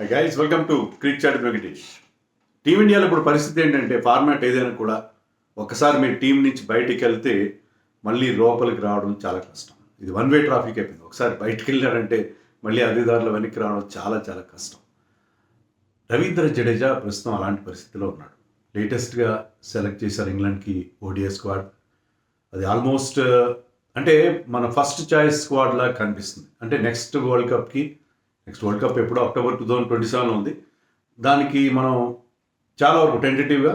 Guys welcome to Cric Chat Venkatesh. టీమిండియాలో ఇప్పుడు పరిస్థితి ఏంటంటే ఫార్మాట్ ఏదైనా కూడా ఒకసారి మీరు టీం నుంచి బయటికి వెళ్తే మళ్ళీ లోపలికి రావడం చాలా కష్టం. ఇది వన్ వే ట్రాఫిక్ అయిపోయింది. ఒకసారి బయటికి వెళ్ళారంటే మళ్ళీ అదే దారిలో వెనక్కి రావడం చాలా చాలా కష్టం. రవీంద్ర జడేజా ప్రస్తుతం అలాంటి పరిస్థితిలో ఉన్నాడు. లేటెస్ట్గా సెలెక్ట్ చేశారు ఇంగ్లాండ్కి ఓడిఐ స్క్వాడ్. అది ఆల్మోస్ట్ అంటే మన ఫస్ట్ చాయిస్ స్క్వాడ్ లాగా కనిపిస్తుంది. అంటే నెక్స్ట్ వరల్డ్ కప్ ఎప్పుడో అక్టోబర్ 2027 ఉంది. దానికి మనం చాలా వరకు టెంటేటివ్గా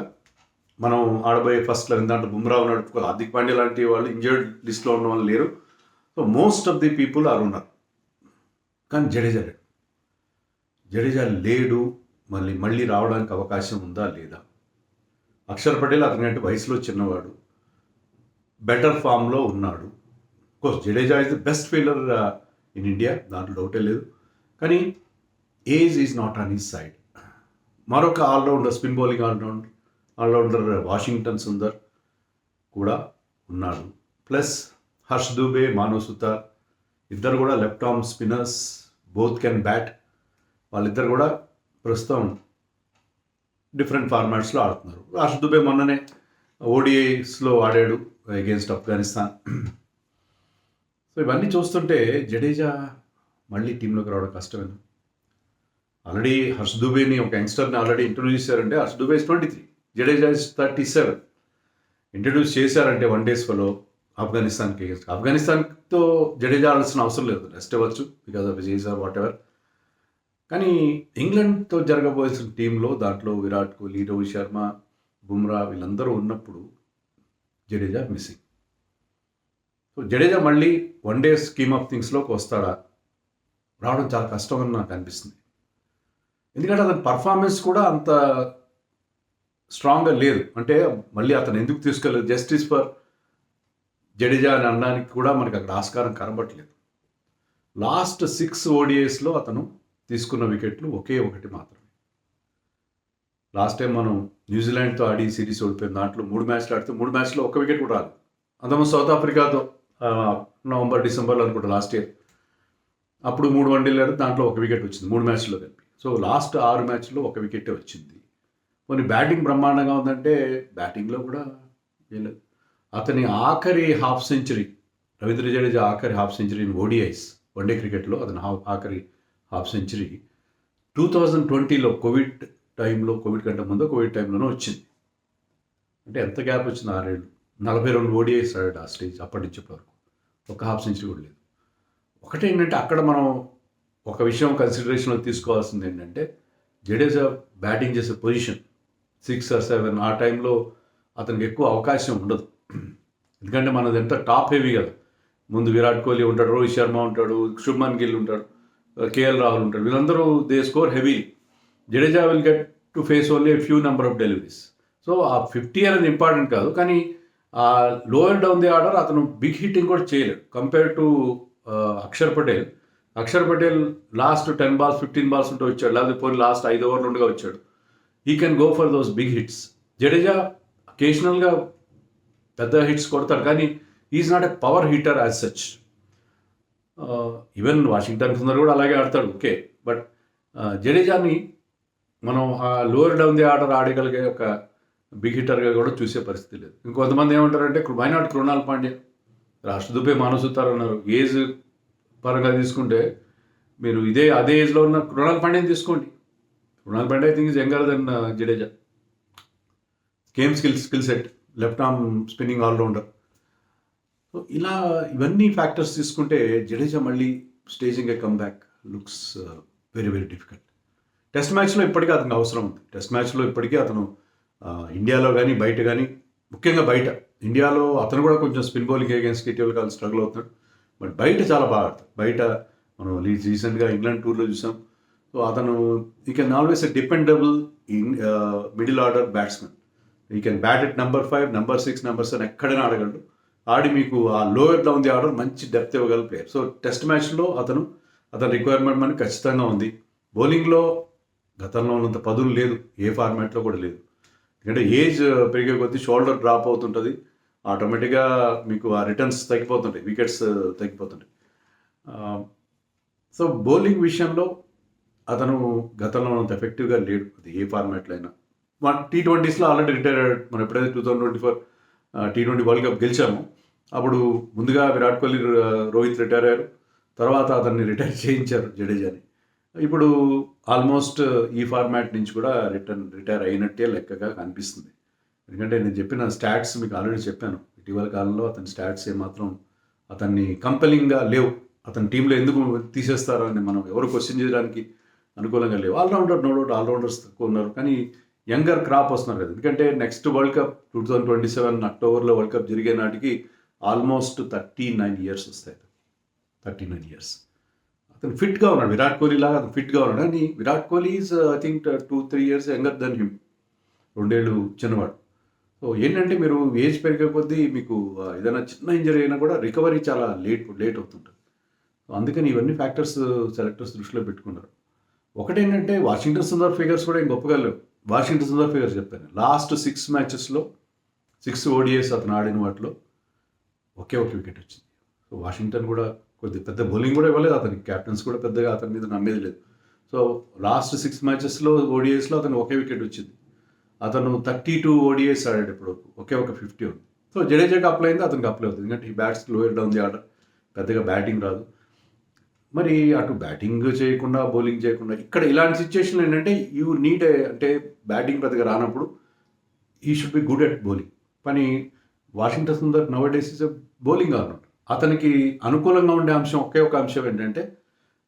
మనం ఆడబోయే ఫస్ట్ 11 దాంట్లో బుమ్రా ఉన్నాడు, హార్దిక్ పాండ్యా లాంటి వాళ్ళు ఇంజర్డ్ లిస్ట్లో ఉన్న వాళ్ళు లేరు. So most of the people ఉన్నారు. కానీ జడేజా లేడు. మళ్ళీ రావడానికి అవకాశం ఉందా లేదా? అక్షర్ పటేల్ అతనికంటే వయసులో చిన్నవాడు, బెటర్ ఫామ్లో ఉన్నాడు. Course Jadeja is the best fielder in India, దాంట్లో డౌటే లేదు. కానీ age is not on his side. మరొక allrounder, spin bowling allrounder Washington Sundar కూడా ఉన్నాడు. ప్లస్ హర్ష్ దూబే, మానవ్ సుతార్ ఇద్దరు కూడా left arm spinners, both can bat. వాళ్ళిద్దరు కూడా ప్రస్తుతం డిఫరెంట్ ఫార్మాట్స్లో ఆడుతున్నారు. హర్ష్ దూబే మొన్ననే ఓడిఐస్లో ఆడాడు అగేన్స్ట్ ఆఫ్ఘనిస్తాన్. సో ఇవన్నీ చూస్తుంటే జడేజా మళ్ళీ టీంలోకి రావడం కష్టమేనా? ఆల్రెడీ హర్ష్ దూబేని ఒక యంగ్స్టర్ని ఆల్రెడీ ఇంట్రొడ్యూస్ చేశారంటే Harsh Dubey is 23, Jadeja is 37. Introduce చేశారంటే వన్ డేస్లో ఆఫ్ఘనిస్తాన్తో జడేజా ఆడాల్సిన అవసరం లేదు, రెస్ట్ అవ్వచ్చు because of Vijay sir whatever. కానీ ఇంగ్లాండ్తో జరగబోయేసిన టీంలో దాంట్లో విరాట్ కోహ్లీ, రోహిత్ శర్మ, బుమ్రా వీళ్ళందరూ ఉన్నప్పుడు జడేజా మిస్సింగ్. సో జడేజా మళ్ళీ వన్ డే స్కీమ్ ఆఫ్ థింగ్స్లోకి వస్తాడా? రావడం చాలా కష్టం అని నాకు అనిపిస్తుంది. ఎందుకంటే అతని పర్ఫార్మెన్స్ కూడా అంత స్ట్రాంగ్గా లేదు. అంటే మళ్ళీ అతను ఎందుకు తీసుకెళ్ళలేదు, జస్టిస్ ఫర్ జడేజా అని అనడానికి కూడా మనకి అక్కడ ఆస్కారం కనబట్టలేదు. లాస్ట్ 6 ఓడిఐస్లో అతను తీసుకున్న వికెట్లు ఒకే ఒకటి మాత్రమే. లాస్ట్ టైం మనం న్యూజిలాండ్తో ఆడి సిరీస్ ఓడిపోయింది. దాంట్లో 3 మ్యాచ్లు ఆడితే 3 మ్యాచ్లో ఒక్క వికెట్ కూడా రాలేదు. అంతకుముందు సౌత్ ఆఫ్రికాతో నవంబర్ డిసెంబర్లో అనుకుంటా లాస్ట్ ఇయర్, అప్పుడు 3 వన్డేలు ఆడితే దాంట్లో ఒక వికెట్ వచ్చింది 3 మ్యాచ్లో కలిపి. సో లాస్ట్ 6 మ్యాచ్లో ఒక వికెటే వచ్చింది. కొన్ని బ్యాటింగ్ బ్రహ్మాండంగా ఉందంటే బ్యాటింగ్లో కూడా లేదు. అతని ఆఖరి హాఫ్ సెంచరీ, రవీంద్ర జడేజా ఆఖరి half century in ODIs one day క్రికెట్లో అతని ఆఖరి హాఫ్ సెంచరీ 2020లో కోవిడ్ కంటే ముందు కోవిడ్ టైంలోనే వచ్చింది. అంటే ఎంత గ్యాప్ వచ్చింది? 6 ఏళ్ళు, 42 ఓడిఐస్ ఆడాడు ఆ స్టేజ్. అప్పటి నుంచి ఇప్పటి వరకు ఒక హాఫ్ సెంచరీ కూడా లేదు. ఒకటేంటంటే అక్కడ మనం ఒక విషయం కన్సిడరేషన్లో తీసుకోవాల్సింది ఏంటంటే జడేజా బ్యాటింగ్ చేసే పొజిషన్ 6 or 7, ఆ టైంలో అతనికి ఎక్కువ అవకాశం ఉండదు. ఎందుకంటే మనది ఎంత టాప్ హెవీ కదా. ముందు విరాట్ కోహ్లీ ఉంటాడు, రోహిత్ శర్మ ఉంటాడు, శుభ్మన్ గిల్ ఉంటాడు, కేఎల్ రాహుల్ ఉంటాడు. వీళ్ళందరూ they score heavy. Jadeja will get to face only few number of deliveries. So ఆ 50 అనేది ఇంపార్టెంట్ కాదు, కానీ ఆ లోయర్ డౌన్ ది ఆర్డర్ అతను బిగ్ హిట్టింగ్ కూడా చేయలేడు compare to Akshar Patel last 10 balls 15 balls ఉంటే వచ్చాడు, లేకపోతే పోనీ లాస్ట్ 5 ఓవర్లు ఉండగా వచ్చాడు. He can go for those big hits. Jadeja అకేషనల్గా పెద్ద హిట్స్ కొడతాడు, కానీ is not a power hitter as such. Even Washington Sundar కూడా అలాగే ఆడతాడు, ఓకే. బట్ జడేజాని మనం ఆ లోయర్ డౌన్ ది ఆర్డర్ ఆడగలిగే ఒక బిగ్ హిట్టర్గా కూడా చూసే పరిస్థితి లేదు. ఇంకొంతమంది ఏమంటారంటే వై నాట్ కృణాల్ పాండ్యా, హర్ష్ దూబే, మానవ్ సుతార్ ఉన్నారు. ఏజ్ పరంగా తీసుకుంటే మీరు అదే ఏజ్లో ఉన్న కృణాల్ పాండ్యాని తీసుకోండి. Krunal Pandya I think is younger than Jadeja. Skill set, left arm spinning allrounder. So ఇవన్నీ ఫ్యాక్టర్స్ తీసుకుంటే జడేజా మళ్ళీ staging a comeback looks very very difficult. Test మ్యాచ్లో ఇప్పటికీ అతనికి అవసరం ఉంది. టెస్ట్ మ్యాచ్లో ఇప్పటికీ అతను ఇండియాలో కానీ బయట కానీ, ముఖ్యంగా బయట, ఇండియాలో అతను కూడా కొంచెం స్పిన్ బౌలింగ్ అగేన్స్ట్ ఇటీవల కాలం స్ట్రగుల్ అవుతున్నాడు. బట్ బయట చాలా బాగా ఆడతాడు. బయట మనం రీసెంట్గా ఇంగ్లాండ్ టూర్లో చూసాం. సో అతను he can always a dependable middle order batsmen. He can bat at number 5, number 6, number 7 ఎక్కడైనా ఆడగలడు. ఆడి మీకు ఆ లోయర్ డౌన్ ది ఆర్డర్ మంచి డెప్త్ ఇవ్వగల ప్లేయర్. సో టెస్ట్ మ్యాచ్లో అతని రిక్వైర్మెంట్ మనకి ఖచ్చితంగా ఉంది. బౌలింగ్లో గతంలో ఉన్నంత పదులు లేదు, ఏ ఫార్మాట్లో కూడా లేదు. ఎందుకంటే ఏజ్ పెరిగే కొద్దీ షోల్డర్ డ్రాప్ అవుతుంటుంది, ఆటోమేటిక్గా మీకు ఆ రిటర్న్స్ తగ్గిపోతుంటాయి, వికెట్స్ తగ్గిపోతుంటాయి. సో బౌలింగ్ విషయంలో అతను గతంలో అంత ఎఫెక్టివ్గా లేడు, అది ఏ ఫార్మాట్లో అయినా. T20స్లో ఆల్రెడీ రిటైర్ అయ్యాడు. మనం ఎప్పుడైతే 2024 T20 వరల్డ్ కప్ గెలిచామో అప్పుడు ముందుగా విరాట్ కోహ్లీ, రోహిత్ రిటైర్ అయ్యారు. తర్వాత అతన్ని రిటైర్ చేయించారు జడేజాని. ఇప్పుడు ఆల్మోస్ట్ ఈ ఫార్మాట్ నుంచి కూడా రిటైర్ అయినట్టే లెక్కగా కనిపిస్తుంది. ఎందుకంటే నేను చెప్పిన స్టాట్స్ మీకు ఆల్రెడీ చెప్పాను. ఇటీవల కాలంలో అతని స్టాట్స్ ఏమాత్రం అతన్ని కంపెలింగ్గా లేవు. అతని టీంలో ఎందుకు తీసేస్తారని మనం ఎవరు క్వశ్చన్ చేయడానికి అనుకూలంగా లేవు. ఆల్రౌండర్ నో డౌట్, ఆల్రౌండర్స్ తక్కువ ఉన్నారు, కానీ యంగర్ క్రాప్ వస్తున్నారు కదా. ఎందుకంటే నెక్స్ట్ వరల్డ్ కప్ 2027 అక్టోబర్లో వరల్డ్ కప్ జరిగే నాటికి ఆల్మోస్ట్ 39 ఇయర్స్ వస్తాయి. 39 ఇయర్స్. అతను ఫిట్గా ఉన్నాడు, విరాట్ కోహ్లీ లాగా అతను ఫిట్గా ఉన్నాడు. కానీ Virat Kohli is I think 2-3 years younger than him, 2 ఏళ్ళు చిన్నవాడు. సో ఏంటంటే మీరు ఏజ్ పెరిగే కొద్దీ మీకు ఏదైనా చిన్న ఇంజరీ అయినా కూడా రికవరీ చాలా లేట్ అవుతుంటుంది. సో అందుకని ఇవన్నీ ఫ్యాక్టర్స్ సెలెక్టర్స్ దృష్టిలో పెట్టుకున్నారు. ఒకటేంటంటే వాషింగ్టన్ సుందర్ ఫిగర్స్ కూడా ఏం గొప్పగా లేవు. వాషింగ్టన్ సుందర్ ఫిగర్స్ చెప్పాను, లాస్ట్ 6 మ్యాచెస్లో 6 ODIs అతను ఆడిన వాటిలో ఒకే ఒక వికెట్ వచ్చింది. సో వాషింగ్టన్ కూడా కొద్ది పెద్ద బౌలింగ్ కూడా ఇవ్వలేదు అతనికి, క్యాప్టెన్స్ కూడా పెద్దగా అతని మీద నమ్మేది లేదు. సో లాస్ట్ 6 మ్యాచెస్లో ODIsలో అతను ఒకే వికెట్ వచ్చింది. అతను 32 ODIs ఆడాడు ఇప్పుడు, ఒకే ఒక 50 ఉంది. సో జడేజాకి అప్లై అయింది, అతనికి అప్లై అవుతుంది. ఎందుకంటే ఈ bats lower down the order, పెద్దగా బ్యాటింగ్ రాదు. మరి అటు బ్యాటింగ్ చేయకుండా బౌలింగ్ చేయకుండా ఇక్కడ ఇలాంటి సిచ్యువేషన్లో ఏంటంటే యూ నీడ్ అంటే బ్యాటింగ్ పెద్దగా రానప్పుడు he should be good at bowling. కానీ Washington Sundar nowadays is bowling allrounder. అతనికి అనుకూలంగా ఉండే అంశం ఒకే ఒక అంశం ఏంటంటే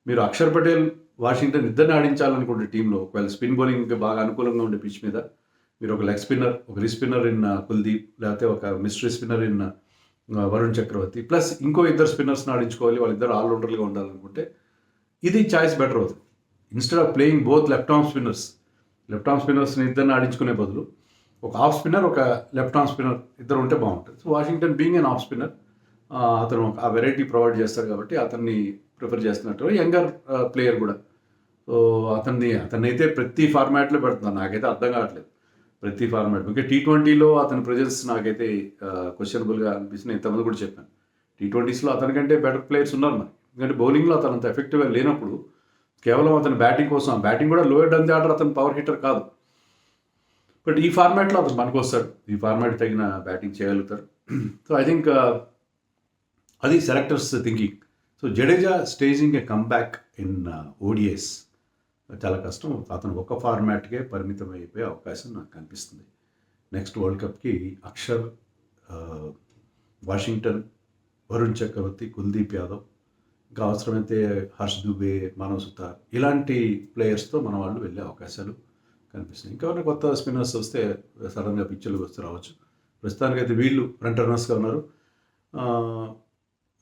మీరు అక్షర్ పటేల్, వాషింగ్టన్ ఇద్దరిని ఆడించాలనుకుంటే టీంలో, ఒకవేళ స్పిన్ బౌలింగ్ బాగా అనుకూలంగా ఉండే పిచ్ మీద మీరు ఒక లెగ్ స్పిన్నర్, ఒక రిస్పిన్నర్ ఇన్ కుల్దీప్, లేకపోతే ఒక mystery spinner in Varun Chakravarthy, plus ఇంకో 2 స్పిన్నర్స్ని ఆడించుకోవాలి, వాళ్ళిద్దరు ఆల్రౌండర్లుగా ఉండాలనుకుంటే ఇది చాయిస్ బెటర్ అవుతుంది. Instead of playing both left arm స్పిన్నర్స్ని ఇద్దరిని ఆడించుకునే బదులు ఒక ఆఫ్ స్పిన్నర్, ఒక లెఫ్ట్ ఆర్మ్ స్పిన్నర్ ఇద్దరు ఉంటే బాగుంటుంది. So Washington being an off spinner అతను ఆ వెరైటీ ప్రొవైడ్ చేస్తారు కాబట్టి అతన్ని ప్రిఫర్ చేస్తున్నట్టు. యంగర్ ప్లేయర్ కూడా. సో అతన్ని అయితే ప్రతి ఫార్మాట్లో పెడుతున్నాను, నాకైతే అర్థం కావట్లేదు ప్రతి ఫార్మాట్. ఇంకా T20లో అతని ప్రెజెన్స్ నాకైతే క్వశ్చనబుల్గా అనిపిస్తుంది. ఇంతమంది కూడా చెప్పాను, T20స్లో అతనికంటే బెటర్ ప్లేయర్స్ ఉన్నారు మరి. ఎందుకంటే బౌలింగ్లో అతను అంత ఎఫెక్టివ్గా లేనప్పుడు కేవలం అతని బ్యాటింగ్ కోసం, ఆ బ్యాటింగ్ కూడా లోయర్ డౌన్ ది ఆర్డర్, అతను పవర్ హిట్టర్ కాదు. బట్ ఈ ఫార్మాట్లో అతను పనికొస్తాడు, ఈ ఫార్మాట్ తగిన బ్యాటింగ్ చేయగలుగుతారు. సో ఐ థింక్ అది selectors thinking. So Jadeja staging A comeback in ODIs చాలా కష్టం. అతను ఒక ఫార్మాట్కే పరిమితం అయిపోయే అవకాశం నాకు కనిపిస్తుంది. నెక్స్ట్ వరల్డ్ కప్కి అక్షర్, వాషింగ్టన్, వరుణ్ చక్రవర్తి, కుల్దీప్ యాదవ్, ఇంకా అవసరమైతే హర్ష్ దుబే, మానవ్ సుతార్, ఇలాంటి ప్లేయర్స్తో మన వాళ్ళు వెళ్ళే అవకాశాలు కనిపిస్తున్నాయి. ఇంకెవరైనా కొత్త స్పిన్నర్స్ వస్తే సడన్గా పిక్చర్లకు వస్తే రావచ్చు. ప్రస్తుతానికైతే వీళ్ళు ఫ్రంట్ రన్నర్స్గా ఉన్నారు.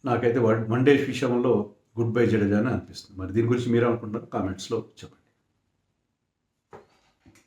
నాకైతే వన్ డే విషయంలో గుడ్ బై జడేజా అని అనిపిస్తుంది. మరి దీని గురించి మీరు అనుకుంటున్నారు కామెంట్స్లో చెప్పండి.